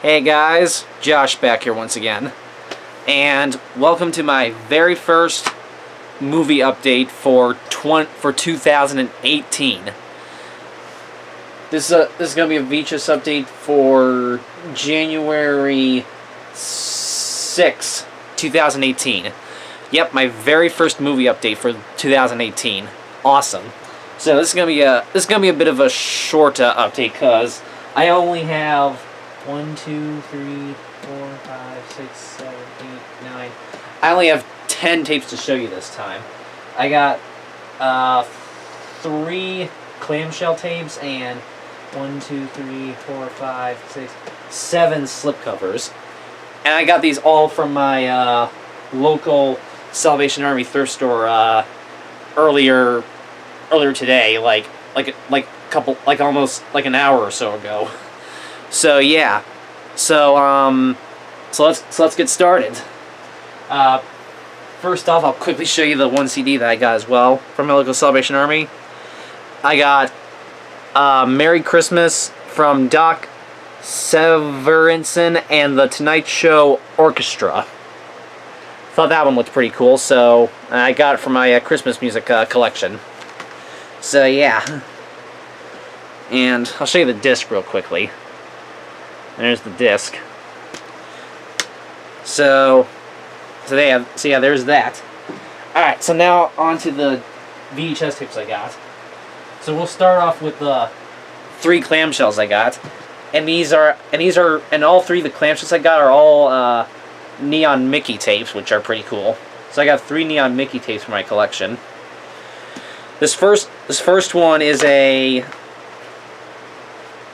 Hey guys, Josh back here once again, and welcome to my very first movie update for 2018. This is gonna be a VHS update for January 6, 2018. Yep, my very first movie update for 2018. Awesome. So this is gonna be a bit of a short update because I only have 1, 2, 3, 4, 5, 6, 7, 8, 9. I only have 10 tapes to show you this time. I got 3 clamshell tapes and 1, 2, 3, 4, 5, 6, 7 slipcovers. And I got these all from my local Salvation Army thrift store earlier today, almost an hour or so ago. So yeah, so let's get started. First off, I'll quickly show you the one CD that I got as well from my local Salvation Army. I got Merry Christmas from Doc Severinsen and the Tonight Show Orchestra. Thought that one looked pretty cool, so I got it from my Christmas music collection. So yeah, and I'll show you the disc real quickly. There's the disc. So yeah, there's that. Alright, so now on to the VHS tapes I got. So we'll start off with the 3 clamshells I got. And all 3 of the clamshells I got are all Neon Mickey tapes, which are pretty cool. So I got 3 Neon Mickey tapes for my collection. This first one is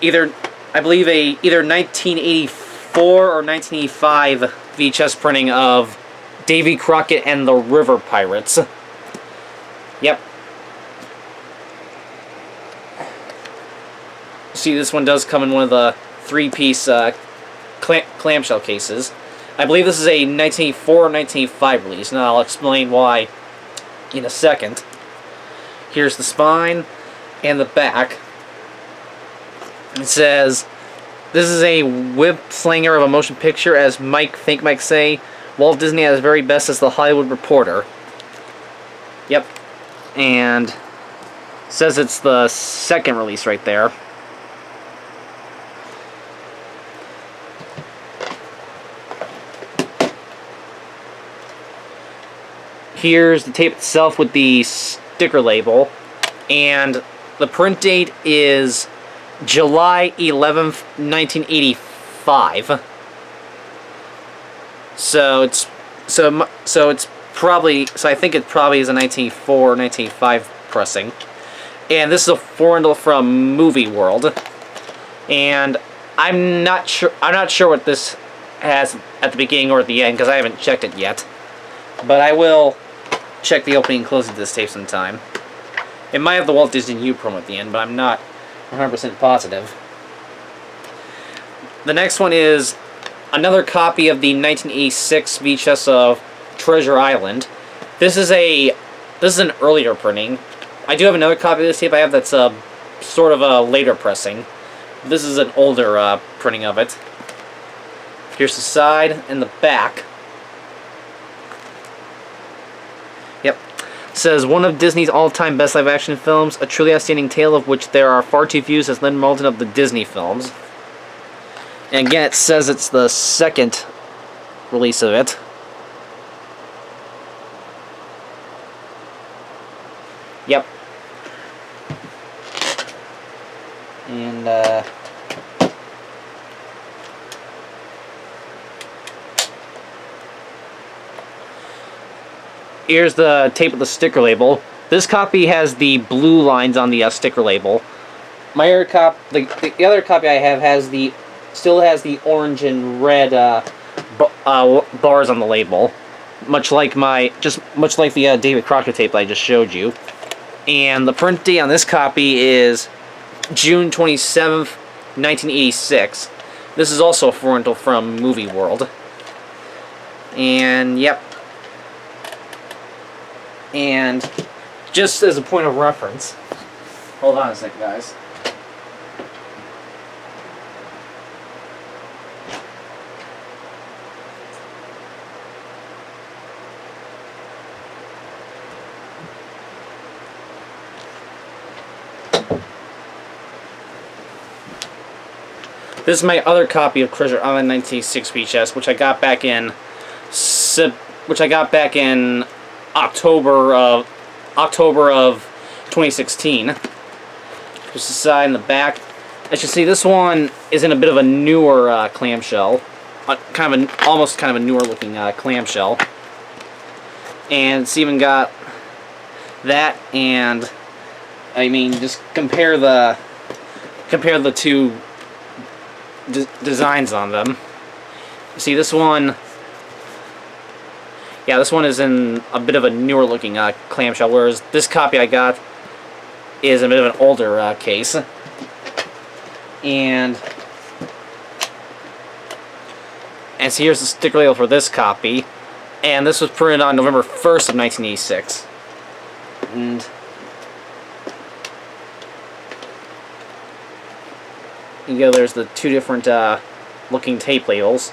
either 1984 or 1985 VHS printing of Davy Crockett and the River Pirates. Yep. See, this one does come in one of the 3-piece clamshell cases. I believe this is a 1984 or 1985 release, and I'll explain why in a second. Here's the spine and the back. It says, "This is a whip slinger of a motion picture, as Think Mike say. Walt Disney at his very best as the Hollywood Reporter." Yep. And says it's the second release right there. Here's the tape itself with the sticker label, and the print date is July 11th, 1985. So I think it probably is a 1984 or 1985 pressing. And this is a rental from Movie World. And I'm not sure what this has at the beginning or at the end because I haven't checked it yet. But I will check the opening and closing of this tape sometime. It might have the Walt Disney U promo at the end, but I'm not 100% positive. The next one is another copy of the 1986 VHS of Treasure Island. This is an earlier printing. I do have another copy of this tape I have that's sort of a later pressing. This is an older printing of it. Here's the side and the back. Yep. It says, "One of Disney's all-time best live-action films, a truly outstanding tale of which there are far too few," says Lynn Moulton of the Disney films. And again, it says it's the second release of it. Yep. And here's the tape with the sticker label. This copy has the blue lines on the sticker label. My other the other copy I have still has the orange and red bars on the label, much like the David Crockett tape I just showed you. And the print date on this copy is June 27th, 1986. This is also a rental from Movie World. And yep. And just as a point of reference, hold on a second, guys. This is my other copy of Treasure Island 1986 VHS, which I got back in October of 2016. Just the side and the back. As you see, this one is in a bit of a newer clamshell, almost kind of a newer looking clamshell, and it's even got that, and I mean, just compare the two designs on them. See, this one, yeah, this one is in a bit of a newer looking clamshell, whereas this copy I got is a bit of an older case. And so here's the sticker label for this copy, and this was printed on November 1st of 1986. And you go, there's the two different looking tape labels.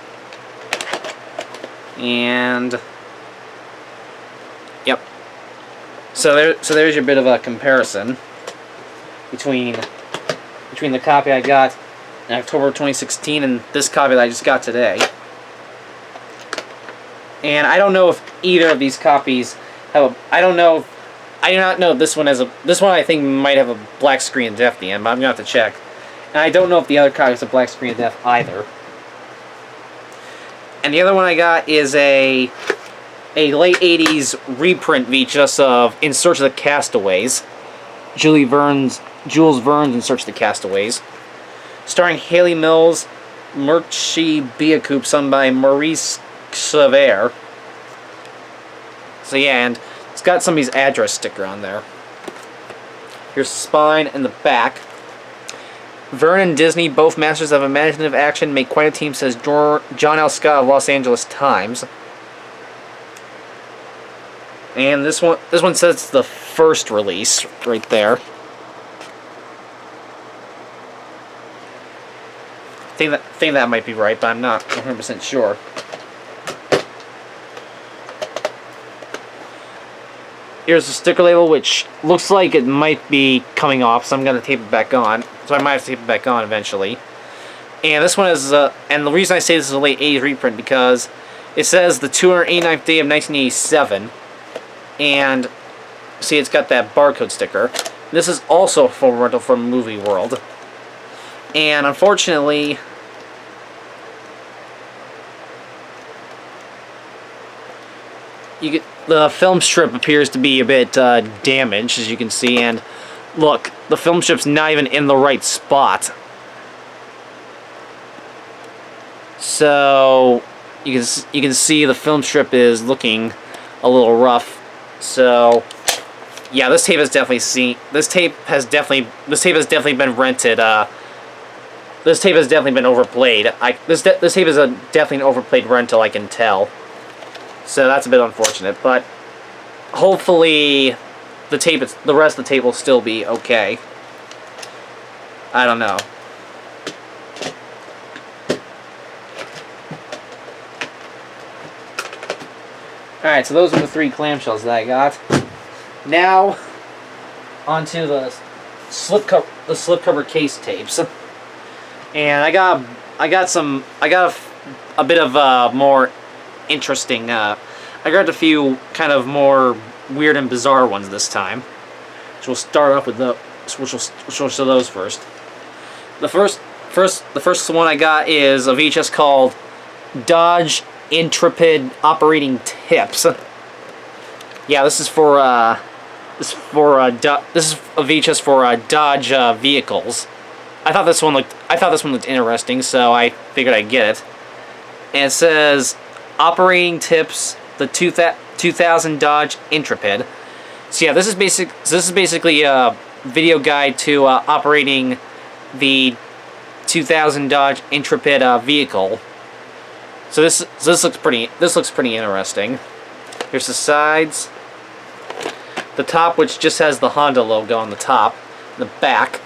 And yep. So there's your bit of a comparison between the copy I got in October 2016 and this copy that I just got today. And I don't know if either of these copies have I do not know if this one has this one I think might have a black screen of death at the end, but I'm gonna have to check. And I don't know if the other copy has a black screen of death either. And the other one I got is a late 80s reprint VHS of In Search of the Castaways. Jules Verne's In Search of the Castaways, starring Haley Mills, Murchie Beacoup, sung by Maurice Claver. So yeah, and it's got somebody's address sticker on there. Here's the spine and the back. Verne and Disney, both masters of imaginative action, make quite a team, says John L. Scott of Los Angeles Times. And this one says it's the first release right there. I think that might be right, but I'm not 100% sure. Here's the sticker label, which looks like it might be coming off, so I'm going to tape it back on. So I might have to tape it back on eventually. And this one is, and the reason I say this is a late 80s reprint, because it says the 289th day of 1987, and see, it's got that barcode sticker. This is also a full rental from Movie World. And unfortunately, the film strip appears to be a bit damaged, as you can see, and look, the film strip's not even in the right spot. So you can see the film strip is looking a little rough. So yeah, this tape has definitely been rented. This tape has definitely been overplayed. This tape is definitely an overplayed rental, I can tell. So that's a bit unfortunate, but hopefully the rest of the tape will still be okay. I don't know. Alright, so those are the three clamshells that I got. Now, onto the slipcover case tapes. And I got a bit of more interesting. I grabbed a few kind of more weird and bizarre ones this time. So we'll start off with we'll show those first. The first one I got is a VHS called Dodge Intrepid Operating Tips. Yeah, this is for this is a VHS for Dodge vehicles. I thought this one looked interesting, so I figured I'd get it. And it says Operating Tips, the 2000 Dodge Intrepid. So yeah, this is basically a video guide to operating the 2000 Dodge Intrepid vehicle. So this looks pretty interesting. Here's the sides, the top, which just has the Honda logo on the top, the back,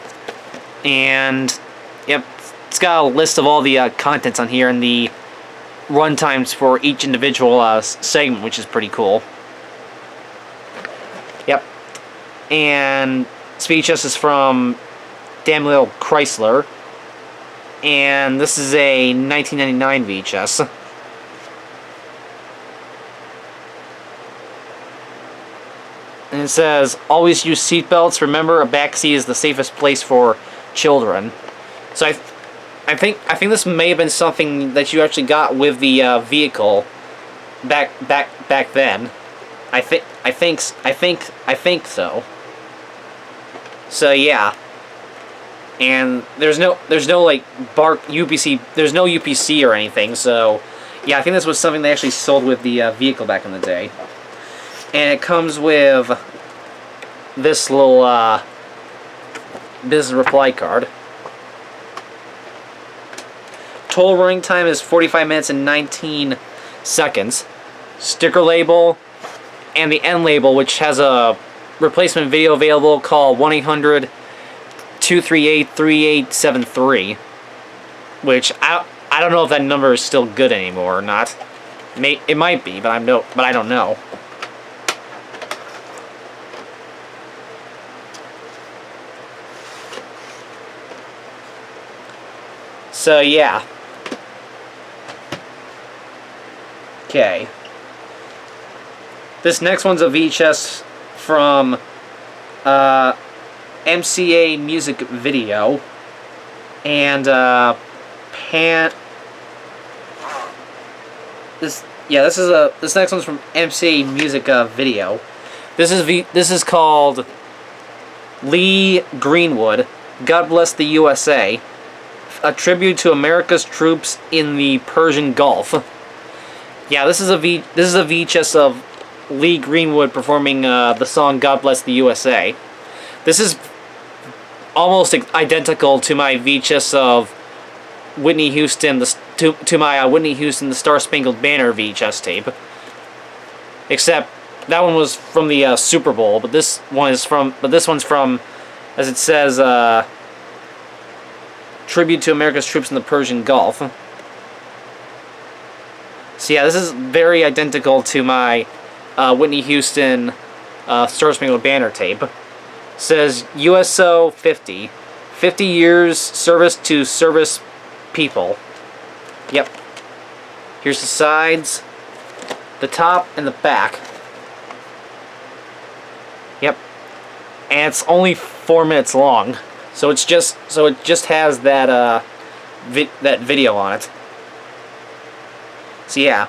and yep, it's got a list of all the contents on here and the run times for each individual segment, which is pretty cool. Yep, and this VHS is from Daimler Chrysler, And this is a 1999 VHS. And it says, always use seatbelts. Remember, a backseat is the safest place for children. So I think this may have been something that you actually got with the vehicle back then. I think so. So yeah. And there's no like UPC. There's no UPC or anything. So yeah, I think this was something they actually sold with the vehicle back in the day. And it comes with this little business reply card. Total running time is 45 minutes and 19 seconds. Sticker label and the end label, which has a replacement video available, call 1-800-238-3873. Which I don't know if that number is still good anymore or not. It might be, but I don't know. So yeah. Okay. This next one's a VHS from MCA Music Video, and this next one's from MCA Music Video. This is called Lee Greenwood, God Bless the USA, a tribute to America's troops in the Persian Gulf. Yeah, this is a VHS of Lee Greenwood performing the song "God Bless the USA." This is almost identical to my VHS of Whitney Houston, to my Whitney Houston, the Star Spangled Banner VHS tape. Except that one was from the Super Bowl, but this one's from, as it says, tribute to America's troops in the Persian Gulf. So yeah, this is very identical to my Whitney Houston Star Spangled Banner tape. It says USO 50 years service to service people. Yep. Here's the sides, the top, and the back. Yep. And it's only 4 minutes long, so it just has that that video on it. So yeah,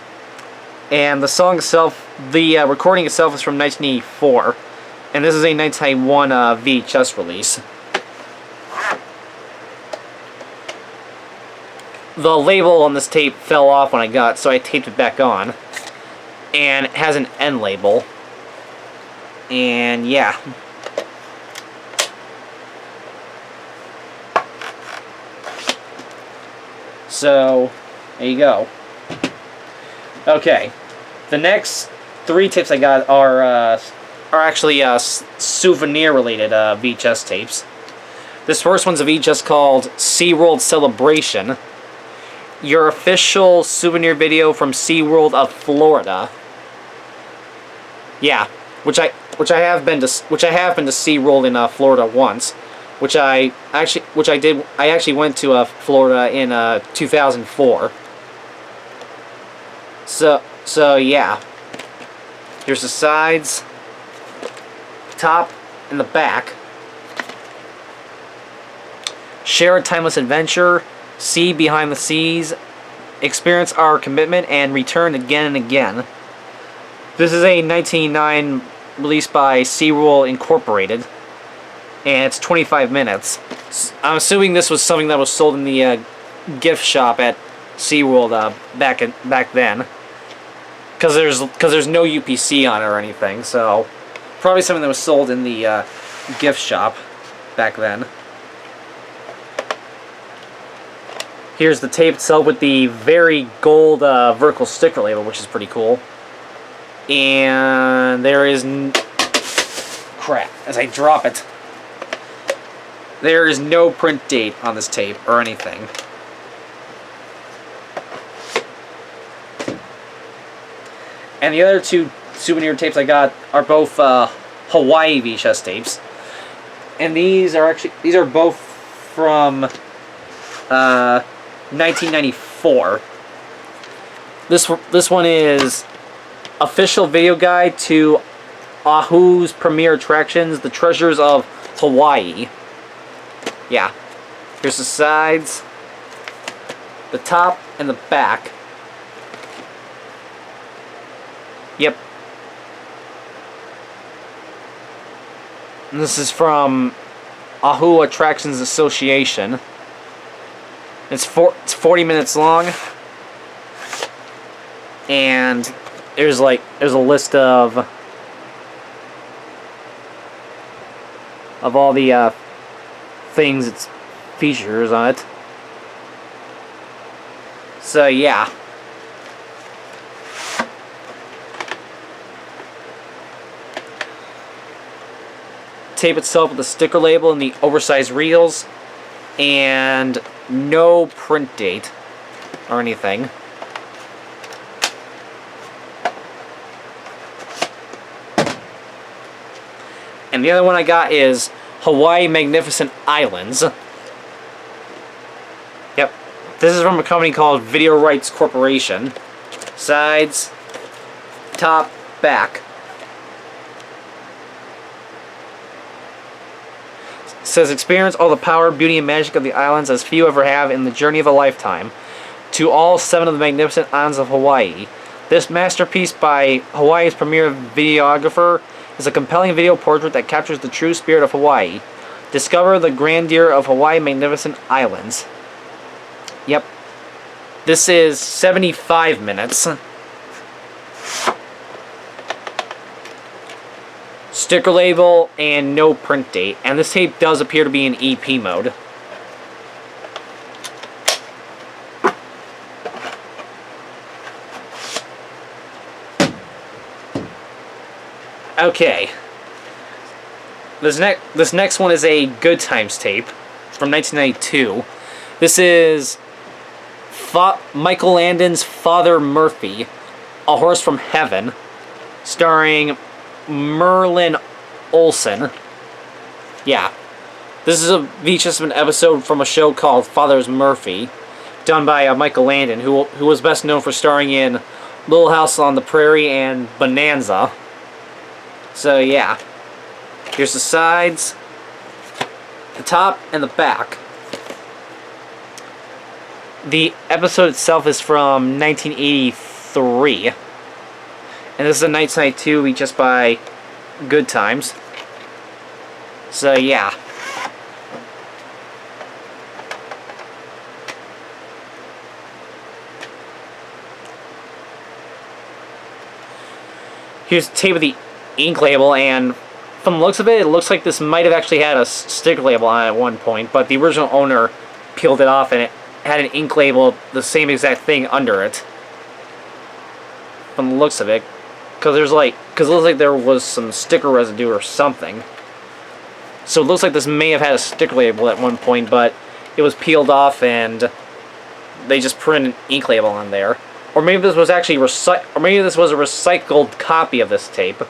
and the song itself, the recording itself is from 1984, and this is a 1991 VHS release. The label on this tape fell off when I got it, so I taped it back on, and it has an end label, and yeah. So, there you go. Okay, the next 3 tapes I got are actually souvenir-related VHS tapes. This first one's a VHS called SeaWorld Celebration, your official souvenir video from SeaWorld of Florida. Yeah, which I have been to SeaWorld in Florida once, which I actually went to Florida in 2004. So yeah. Here's the sides, top, and the back. Share a timeless adventure, see behind the seas, experience our commitment, and return again and again. This is a 1999 released by SeaWorld Incorporated, and it's 25 minutes. I'm assuming this was something that was sold in the gift shop at SeaWorld back then. Because there's no UPC on it or anything, so probably something that was sold in the gift shop back then. Here's the tape itself with the very gold vertical sticker label, which is pretty cool. And there is crap as I drop it. There is no print date on this tape or anything. And the other 2 souvenir tapes I got are both Hawaii VHS tapes, and these are both from 1994. This one is official video guide to Oahu's premier attractions, the treasures of Hawaii. Yeah. Here's the sides, the top, and the back. Yep. And this is from Oahu Attractions Association. It's 40 minutes long. And there's a list of all the things it features on it. So yeah. Tape itself with a sticker label and the oversized reels, and no print date or anything. And the other one I got is Hawaii Magnificent Islands. Yep. This is from a company called Video Rights Corporation. Sides, top, back. It says, experience all the power, beauty, and magic of the islands as few ever have in the journey of a lifetime. To all 7 of the magnificent islands of Hawaii. This masterpiece by Hawaii's premier videographer is a compelling video portrait that captures the true spirit of Hawaii. Discover the grandeur of Hawaii Magnificent Islands. Yep. This is 75 minutes. Sticker label and no print date. And this tape does appear to be in EP mode. Okay. This next one is a Good Times tape from 1992. This is Michael Landon's Father Murphy, A Horse from Heaven, starring Merlin Olsen. Yeah. This is a VHS episode from a show called Father's Murphy, done by Michael Landon, who was best known for starring in Little House on the Prairie and Bonanza. So yeah, here's the sides, the top, and the back. The episode itself is from 1983, and this is a 1992 just by Good Times. So yeah. Here's the tape of the ink label, and from the looks of it, it looks like this might have actually had a sticker label on it at one point, but the original owner peeled it off and it had an ink label, the same exact thing under it. From the looks of it, because it looks like there was some sticker residue or something. So it looks like this may have had a sticker label at one point, but it was peeled off and they just printed an ink label on there. Or maybe this was actually or maybe this was a recycled copy of this tape.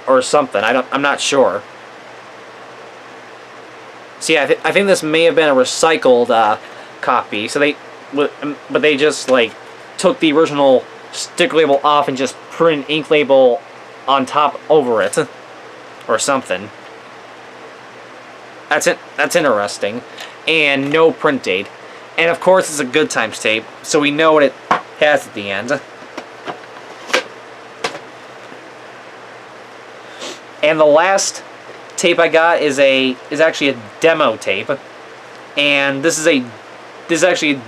Or something. I'm not sure. So yeah, I think this may have been a recycled copy. So but they just took the original sticker label off and just put an ink label on top over it, or something. That's it. That's interesting. And no print date. And of course, it's a Good Times tape, so we know what it has at the end. And the last tape I got is actually a demo tape, and this is a Disney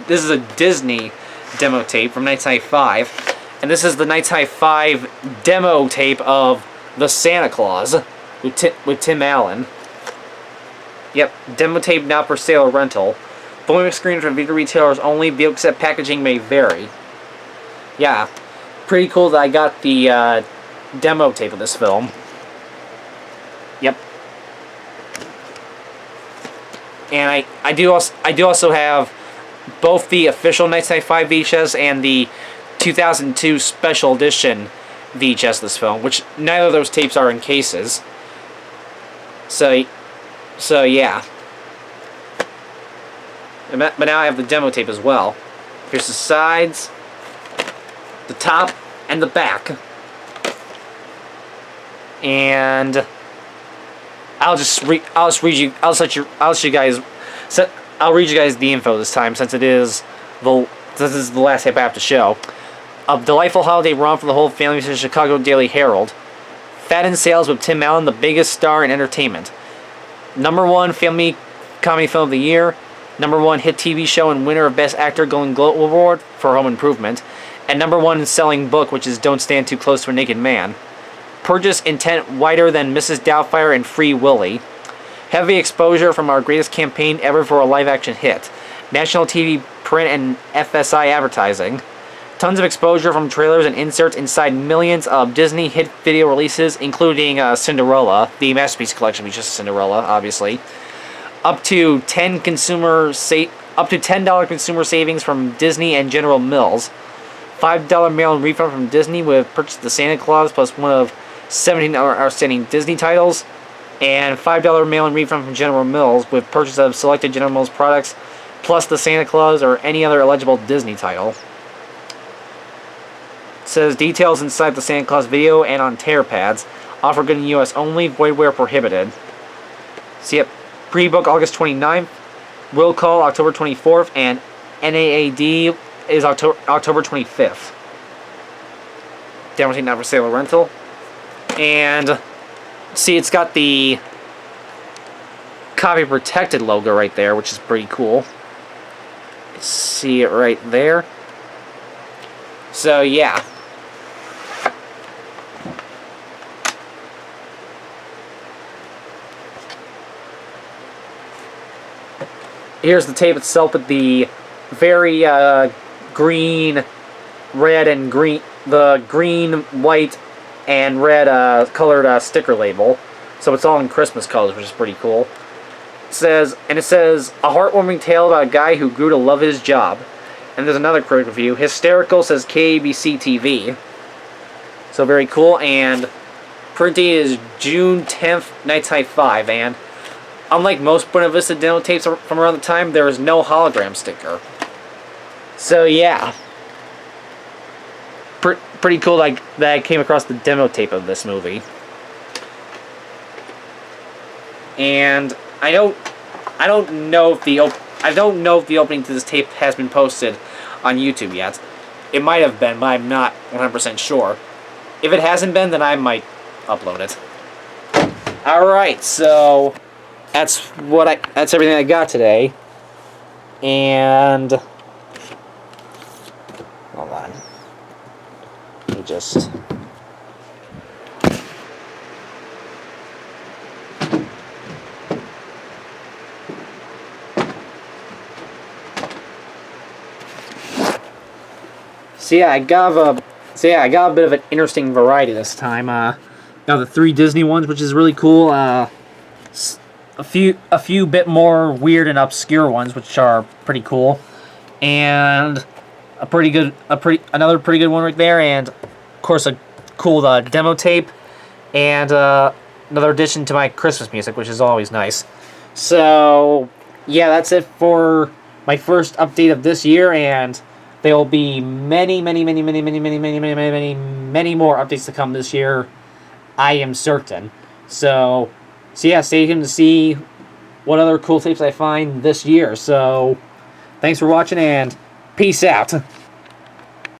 demo tape from 1995, and this is the 1995 demo tape of The Santa Claus with Tim Allen. Yep, demo tape not for sale or rental. Volume screen for video retailers only. Vehicle cassette packaging may vary. Yeah, pretty cool that I got the demo tape of this film. Yep. And I do also have both the official 1995 VHS and the 2002 special edition VHS of this film, which neither of those tapes are in cases. So yeah. But now I have the demo tape as well. Here's the sides, the top, and the back. And I'll read you guys the info this time, since this is the last tape I have to show. A delightful holiday romp for the whole family, to the Chicago Daily Herald. Fat in sales with Tim Allen, the biggest star in entertainment. #1 family comedy film of the year. #1 hit TV show and winner of Best Actor Golden Globe Award for Home Improvement. And #1 selling book, which is Don't Stand Too Close to a Naked Man. Purchase intent wider than Mrs. Doubtfire and Free Willy. Heavy exposure from our greatest campaign ever for a live-action hit. National TV, print, and FSI advertising. Tons of exposure from trailers and inserts inside millions of Disney hit video releases, including Cinderella, the Masterpiece Collection, which is Cinderella, obviously. Up to $10 consumer savings from Disney and General Mills. $5 mail-in refund from Disney with purchase of the Santa Claus plus one of 17 outstanding Disney titles, and $5 mail-in refund from General Mills with purchase of selected General Mills products plus the Santa Claus or any other eligible Disney title. It says details inside the Santa Claus video and on tear pads. Offer good in U.S. only. Void where prohibited. See it. Pre-book August 29th. Will call October 24th, and NAAD is October 25th. Demo tape not for sale or rental. And see, it's got the copy protected logo right there, which is pretty cool. See it right there. So yeah. Here's the tape itself with the very green, red, and green, the green, white, and red colored sticker label. So it's all in Christmas colors, which is pretty cool. It says a heartwarming tale about a guy who grew to love his job. And there's another critic review. Hysterical, says KABC TV. So very cool. And printing is June 10th, 1995. And unlike most Buena Vista demo tapes from around the time, there is no hologram sticker. So yeah. Pretty cool that I came across the demo tape of this movie. And I don't know if the opening to this tape has been posted on YouTube yet. It might have been, but I'm not 100% sure. If it hasn't been, then I might upload it. Alright, so that's everything I got today. And hold on. Let me just So yeah, I got a bit of an interesting variety this time. Got the 3 Disney ones, which is really cool. A few bit more weird and obscure ones, which are pretty cool, and another pretty good one right there, and of course a cool demo tape, and another addition to my Christmas music, which is always nice. So yeah, that's it for my first update of this year, and there will be many more updates to come this year, I am certain. So yeah, stay tuned to see what other cool tapes I find this year. So thanks for watching, and peace out.